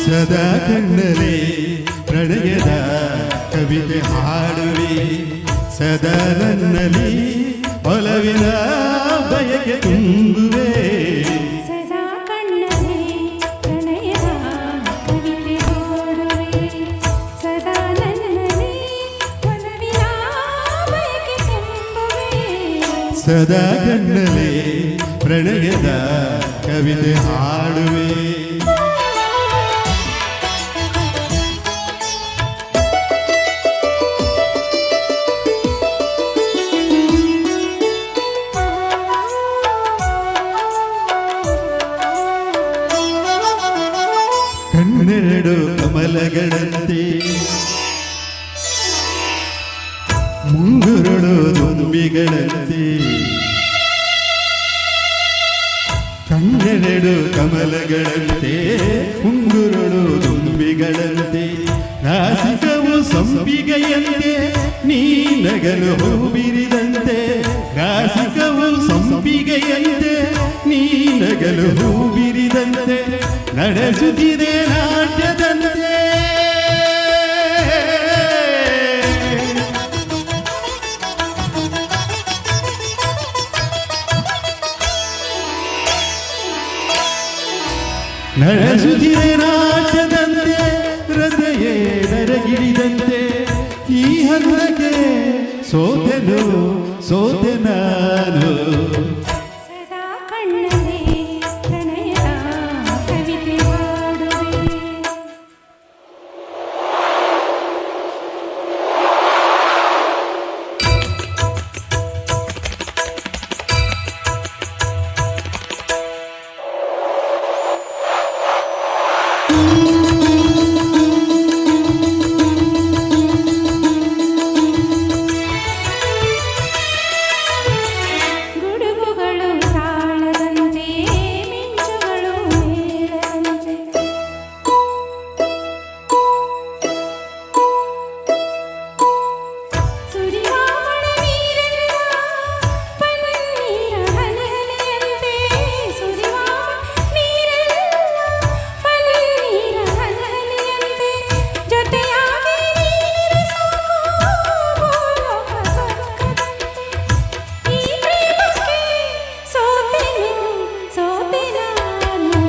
ಸದಾ ಕಣ್ಣಲೆ ಪ್ರಣಯದ ಕವಿತೆ ಹಾಡುವೆ ಸದಾ ನನ್ನಲ್ಲಿ ಒಲವಿನ ಬಯಕೆ ತುಂಬುವೆ ಸದಾ ಕಣ್ಣಲೆ ಪ್ರಣಯದ ಕವಿತೆ ಹಾಡುವೆ ಸದಾ ನನ್ನಲ್ಲಿ ಒಲವಿನ ಬಯಕೆ ತುಂಬುವೆ ಸದಾ ಕಣ್ಣಲೆ ಪ್ರಣಯದ ಕವಿತೆ ಹಾಡುವೆ ಕಣ್ಣೆರಡು ಕಮಲಗಳಂತೆ ಮುಂಗುರುಳು ದುಂಬಿಗಳಂತೆ ಕಣ್ಣೆರಡು ಕಮಲಗಳಂತೆ ಮುಂಗುರುಳು ದುಂಬಿಗಳಂತೆ ರಾಸಿಕವು ಸಂಪಿಗೆಯಂತೆ ನೀ ನಗಲು ಹೂಬಿರಿದಂತೆ ರಾಸಿಕವು ಸಂಪಿಗೆಯಂತೆ ನೀ ನಗಲು ಹೂಬಿರಿದಂತೆ ನಡೆಸುತ್ತಿದೆ ನಾಟ್ಯದಂತೆ ನಡೆಸುತ್ತಿದೆ ನಾಟ್ಯದಂತೆ ಹೃದಯ ನರಗಿಳಿದಂತೆ ಈ ಹಂತಕ್ಕೆ ಸೋತೆನು ಸೋತೆ ನಾನು ಸದಾ ಕಣ್ಣಲೆ ಪ್ರಣಯದ ಕವಿತೆ ಹಾಡುವೆ ಗುಡುಗುಗಳು ತಾಳದಂತೆ ಮಿಂಚುಗಳು ಮೇಳದಂತೆ ಸುರಿಯುವ ಮಳೆ ನೀರೆಲ್ಲ ಪನ್ನೀರ ಹನಿಹನಿಯಂತೆ ಸುರಿಯುವ ನೀರೆಲ್ಲ ಪನ್ನೀರ ಹನಿಹನಿಯಂತೆ ಜೊತೆಯಾಗಿ ನೀರಿಸೋ ಭೂಲೋಕ ಸ್ವರ್ಗದಂತೆ ಈ ಪ್ರೇಮಕ್ಕೆ ಸೋತೆ ನಾನು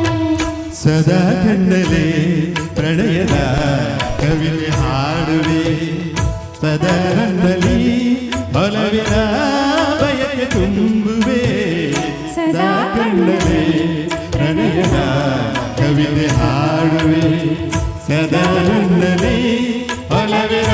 ಸದಾ ಕಣ್ಣಲೆ ಪ್ರಣಯದ ಕವಿತೆ ಹಾಡುವೆ ಸದಾ ನನ್ನಲ್ಲಿ ಒಲವಿನ ಬಯಕೆ ತುಂಬುವೆ ಸದಾ ಕಣ್ಣಲೆ ಪ್ರಣಯದ ಕವಿತೆ ಹಾಡುವೆ ಸದಾ ನನ್ನಲ್ಲಿ ಒಲವಿನ